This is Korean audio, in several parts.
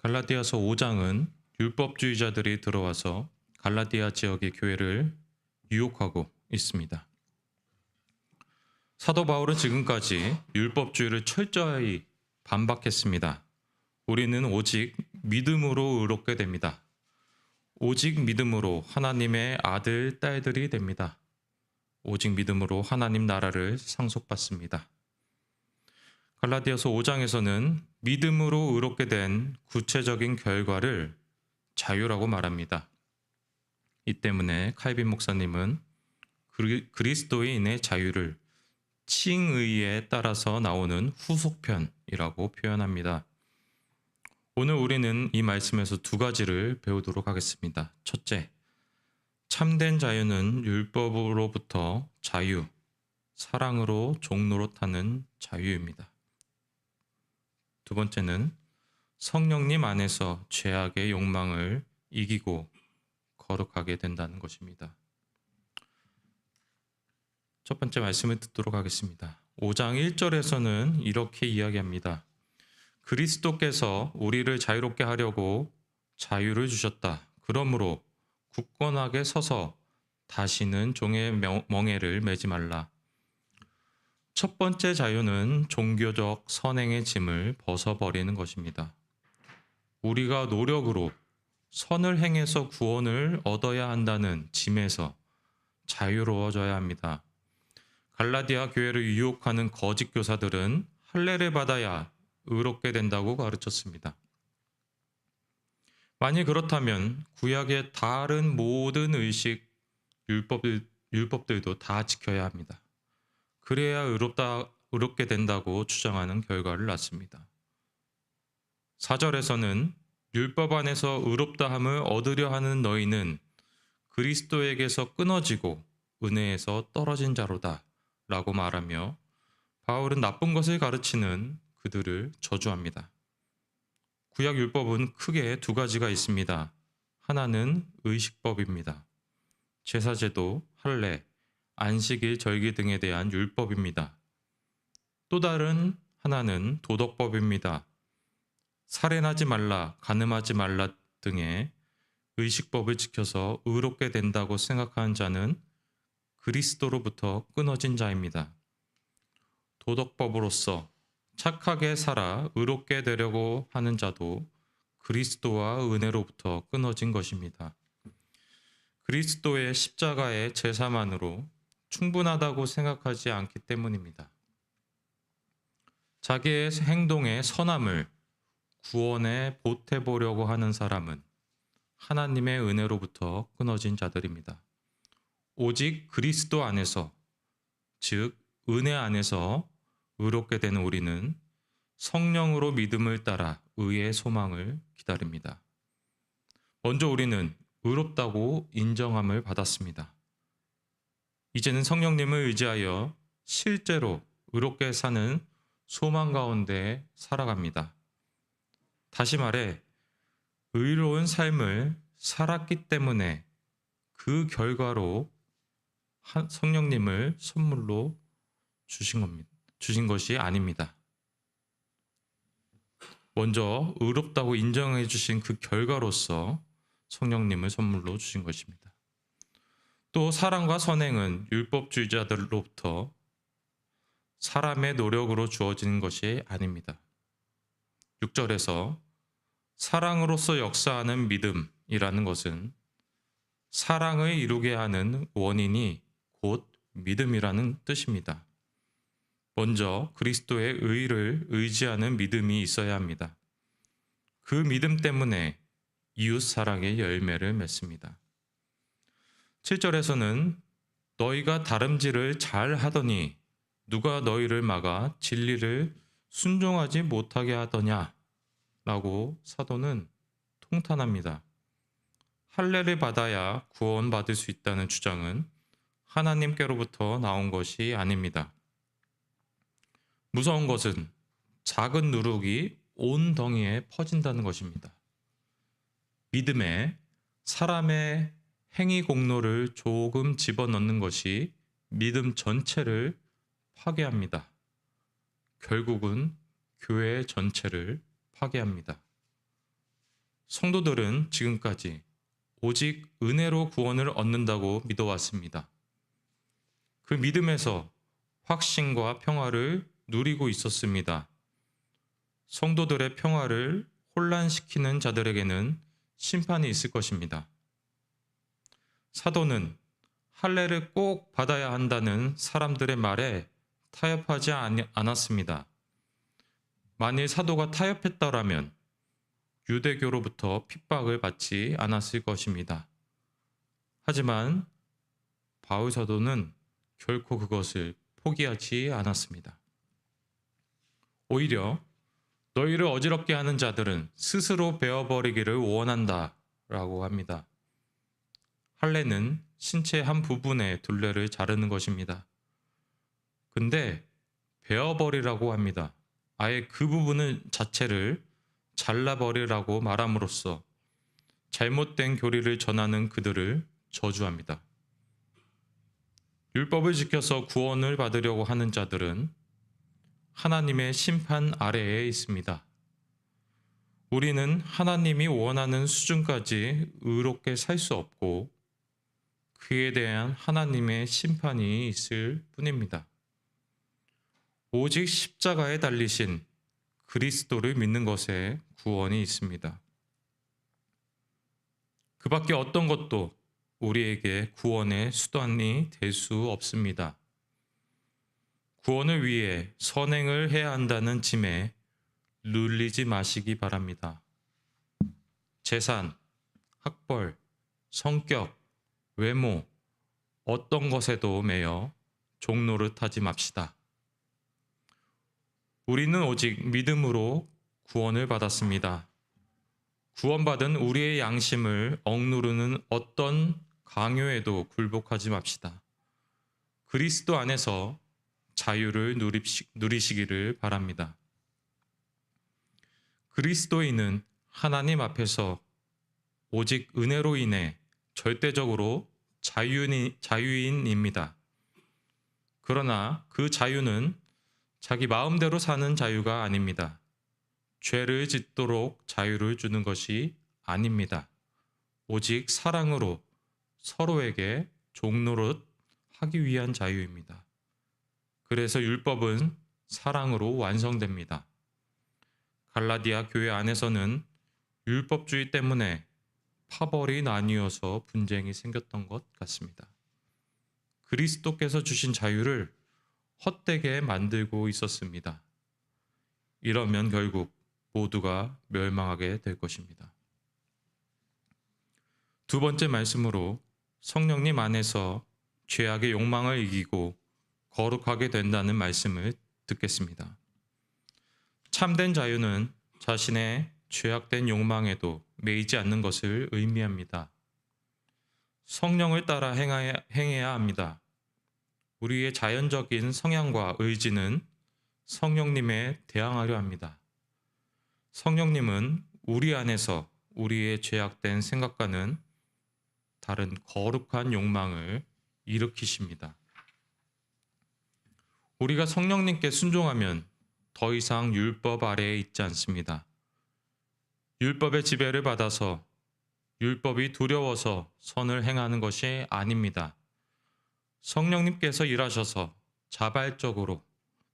갈라디아서 5장은 율법주의자들이 들어와서 갈라디아 지역의 교회를 유혹하고 있습니다. 사도 바울은 지금까지 율법주의를 철저히 반박했습니다. 우리는 오직 믿음으로 의롭게 됩니다. 오직 믿음으로 하나님의 아들, 딸들이 됩니다. 오직 믿음으로 하나님 나라를 상속받습니다. 갈라디아서 5장에서는 믿음으로 의롭게 된 구체적인 결과를 자유라고 말합니다. 이 때문에 칼빈 목사님은 그리스도인의 자유를 칭의에 따라서 나오는 후속편이라고 표현합니다. 오늘 우리는 이 말씀에서 두 가지를 배우도록 하겠습니다. 첫째, 참된 자유는 율법으로부터 자유, 사랑으로 종노릇하는 자유입니다. 두 번째는 성령님 안에서 죄악의 욕망을 이기고 거룩하게 된다는 것입니다. 첫 번째 말씀을 듣도록 하겠습니다. 5장 1절에서는 이렇게 이야기합니다. 그리스도께서 우리를 자유롭게 하려고 자유를 주셨다. 그러므로 굳건하게 서서 다시는 종의 멍에를 매지 말라. 첫 번째 자유는 종교적 선행의 짐을 벗어버리는 것입니다. 우리가 노력으로 선을 행해서 구원을 얻어야 한다는 짐에서 자유로워져야 합니다. 갈라디아 교회를 유혹하는 거짓 교사들은 할례를 받아야 의롭게 된다고 가르쳤습니다. 만일 그렇다면 구약의 다른 모든 의식, 율법들도 다 지켜야 합니다. 그래야 의롭게 된다고 주장하는 결과를 낳습니다. 4절에서는 율법 안에서 의롭다함을 얻으려 하는 너희는 그리스도에게서 끊어지고 은혜에서 떨어진 자로다 라고 말하며 바울은 나쁜 것을 가르치는 그들을 저주합니다. 구약 율법은 크게 두 가지가 있습니다. 하나는 의식법입니다. 제사제도, 할례, 안식일, 절기 등에 대한 율법입니다. 또 다른 하나는 도덕법입니다. 살인하지 말라, 간음하지 말라 등의 의식법을 지켜서 의롭게 된다고 생각하는 자는 그리스도로부터 끊어진 자입니다. 도덕법으로서 착하게 살아 의롭게 되려고 하는 자도 그리스도와 은혜로부터 끊어진 것입니다. 그리스도의 십자가의 제사만으로 충분하다고 생각하지 않기 때문입니다. 자기의 행동의 선함을 구원에 보태보려고 하는 사람은 하나님의 은혜로부터 끊어진 자들입니다. 오직 그리스도 안에서, 즉 은혜 안에서 의롭게 되는 우리는 성령으로 믿음을 따라 의의 소망을 기다립니다. 먼저 우리는 의롭다고 인정함을 받았습니다. 이제는 성령님을 의지하여 실제로 의롭게 사는 소망 가운데 살아갑니다. 다시 말해 의로운 삶을 살았기 때문에 그 결과로 성령님을 선물로 주신 것이 아닙니다. 먼저 의롭다고 인정해 주신 그 결과로서 성령님을 선물로 주신 것입니다. 또 사랑과 선행은 율법주의자들로부터 사람의 노력으로 주어지는 것이 아닙니다. 6절에서 사랑으로서 역사하는 믿음이라는 것은 사랑을 이루게 하는 원인이 곧 믿음이라는 뜻입니다. 먼저 그리스도의 의를 의지하는 믿음이 있어야 합니다. 그 믿음 때문에 이웃 사랑의 열매를 맺습니다. 7절에서는 너희가 다름질을 잘 하더니 누가 너희를 막아 진리를 순종하지 못하게 하더냐 라고 사도는 통탄합니다. 할례를 받아야 구원받을 수 있다는 주장은 하나님께로부터 나온 것이 아닙니다. 무서운 것은 작은 누룩이 온 덩이에 퍼진다는 것입니다. 믿음에 사람의 행위 공로를 조금 집어넣는 것이 믿음 전체를 파괴합니다. 결국은 교회 전체를 파괴합니다. 성도들은 지금까지 오직 은혜로 구원을 얻는다고 믿어왔습니다. 그 믿음에서 확신과 평화를 누리고 있었습니다. 성도들의 평화를 혼란시키는 자들에게는 심판이 있을 것입니다. 사도는 할례를 꼭 받아야 한다는 사람들의 말에 타협하지 않았습니다. 만일 사도가 타협했더라면 유대교로부터 핍박을 받지 않았을 것입니다. 하지만 바울 사도는 결코 그것을 포기하지 않았습니다. 오히려 너희를 어지럽게 하는 자들은 스스로 베어버리기를 원한다 라고 합니다. 할례는 신체 한 부분의 둘레를 자르는 것입니다. 근데 베어버리라고 합니다. 아예 그 부분 자체를 잘라버리라고 말함으로써 잘못된 교리를 전하는 그들을 저주합니다. 율법을 지켜서 구원을 받으려고 하는 자들은 하나님의 심판 아래에 있습니다. 우리는 하나님이 원하는 수준까지 의롭게 살 수 없고 그에 대한 하나님의 심판이 있을 뿐입니다. 오직 십자가에 달리신 그리스도를 믿는 것에 구원이 있습니다. 그 밖에 어떤 것도 우리에게 구원의 수단이 될 수 없습니다. 구원을 위해 선행을 해야 한다는 짐에 눌리지 마시기 바랍니다. 재산, 학벌, 성격, 외모, 어떤 것에도 매여 종노릇하지 맙시다. 우리는 오직 믿음으로 구원을 받았습니다. 구원받은 우리의 양심을 억누르는 어떤 강요에도 굴복하지 맙시다. 그리스도 안에서 자유를 누리시기를 바랍니다. 그리스도인은 하나님 앞에서 오직 은혜로 인해 절대적으로 자유인입니다. 그러나 그 자유는 자기 마음대로 사는 자유가 아닙니다. 죄를 짓도록 자유를 주는 것이 아닙니다. 오직 사랑으로 서로에게 종노릇 하기 위한 자유입니다. 그래서 율법은 사랑으로 완성됩니다. 갈라디아 교회 안에서는 율법주의 때문에 파벌이 나뉘어서 분쟁이 생겼던 것 같습니다. 그리스도께서 주신 자유를 헛되게 만들고 있었습니다. 이러면 결국 모두가 멸망하게 될 것입니다. 두 번째 말씀으로 성령님 안에서 죄악의 욕망을 이기고 거룩하게 된다는 말씀을 듣겠습니다. 참된 자유는 자신의 죄악된 욕망에도 매이지 않는 것을 의미합니다. 성령을 따라 행해야 합니다. 우리의 자연적인 성향과 의지는 성령님에 대항하려 합니다. 성령님은 우리 안에서 우리의 죄악된 생각과는 다른 거룩한 욕망을 일으키십니다. 우리가 성령님께 순종하면 더 이상 율법 아래에 있지 않습니다. 율법의 지배를 받아서 율법이 두려워서 선을 행하는 것이 아닙니다. 성령님께서 일하셔서 자발적으로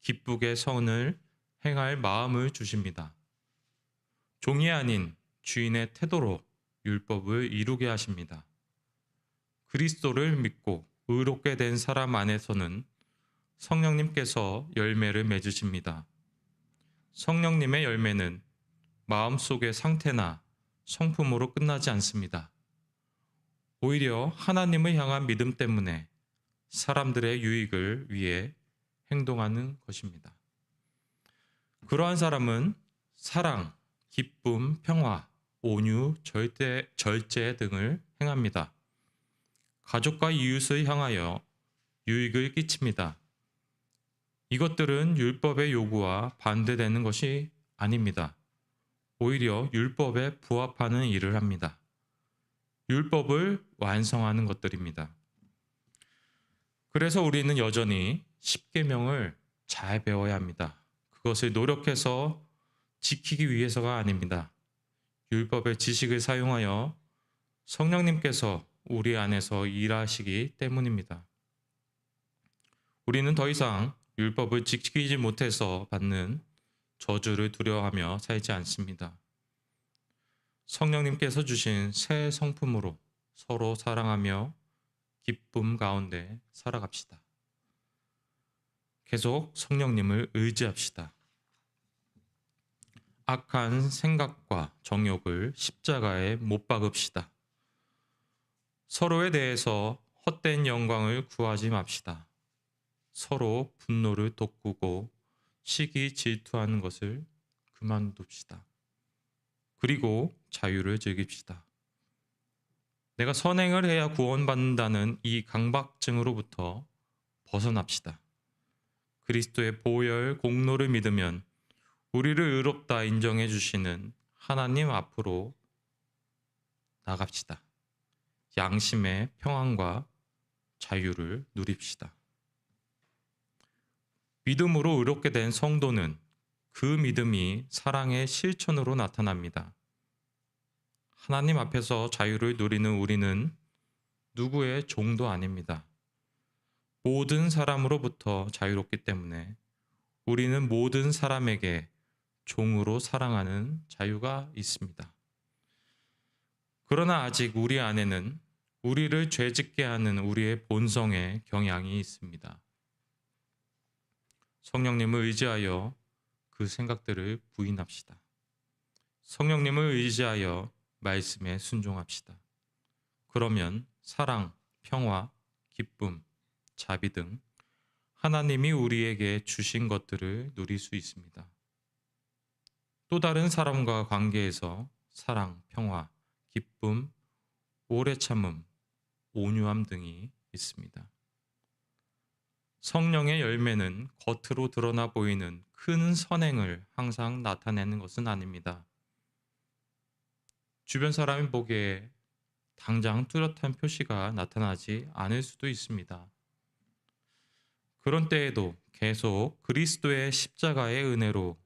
기쁘게 선을 행할 마음을 주십니다. 종이 아닌 주인의 태도로 율법을 이루게 하십니다. 그리스도를 믿고 의롭게 된 사람 안에서는 성령님께서 열매를 맺으십니다. 성령님의 열매는 마음속의 상태나 성품으로 끝나지 않습니다. 오히려 하나님을 향한 믿음 때문에 사람들의 유익을 위해 행동하는 것입니다. 그러한 사람은 사랑, 기쁨, 평화, 온유, 절제 등을 행합니다. 가족과 이웃을 향하여 유익을 끼칩니다. 이것들은 율법의 요구와 반대되는 것이 아닙니다. 오히려 율법에 부합하는 일을 합니다. 율법을 완성하는 것들입니다. 그래서 우리는 여전히 십계명을 잘 배워야 합니다. 그것을 노력해서 지키기 위해서가 아닙니다. 율법의 지식을 사용하여 성령님께서 우리 안에서 일하시기 때문입니다. 우리는 더 이상 율법을 지키지 못해서 받는 저주를 두려워하며 살지 않습니다. 성령님께서 주신 새 성품으로 서로 사랑하며 기쁨 가운데 살아갑시다. 계속 성령님을 의지합시다. 악한 생각과 정욕을 십자가에 못 박읍시다. 서로에 대해서 헛된 영광을 구하지 맙시다. 서로 분노를 돋구고 시기 질투하는 것을 그만둡시다. 그리고 자유를 즐깁시다. 내가 선행을 해야 구원받는다는 이 강박증으로부터 벗어납시다. 그리스도의 보혈 공로를 믿으면 우리를 의롭다 인정해 주시는 하나님 앞으로 나갑시다. 양심의 평안과 자유를 누립시다. 믿음으로 의롭게 된 성도는 그 믿음이 사랑의 실천으로 나타납니다. 하나님 앞에서 자유를 누리는 우리는 누구의 종도 아닙니다. 모든 사람으로부터 자유롭기 때문에 우리는 모든 사람에게 종으로 사랑하는 자유가 있습니다. 그러나 아직 우리 안에는 우리를 죄짓게 하는 우리의 본성의 경향이 있습니다. 성령님을 의지하여 그 생각들을 부인합시다. 성령님을 의지하여 말씀에 순종합시다. 그러면 사랑, 평화, 기쁨, 자비 등 하나님이 우리에게 주신 것들을 누릴 수 있습니다. 또 다른 사람과 관계에서 사랑, 평화, 기쁨, 오래 참음, 온유함 등이 있습니다. 성령의 열매는 겉으로 드러나 보이는 큰 선행을 항상 나타내는 것은 아닙니다. 주변 사람이 보기에 당장 뚜렷한 표시가 나타나지 않을 수도 있습니다. 그런 때에도 계속 그리스도의 십자가의 은혜로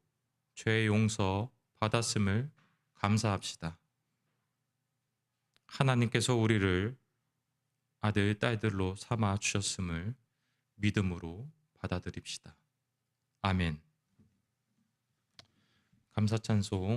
죄 용서 받았음을 감사합시다. 하나님께서 우리를 아들, 딸들로 삼아 주셨음을 믿음으로 받아들입시다. 아멘. 감사 찬송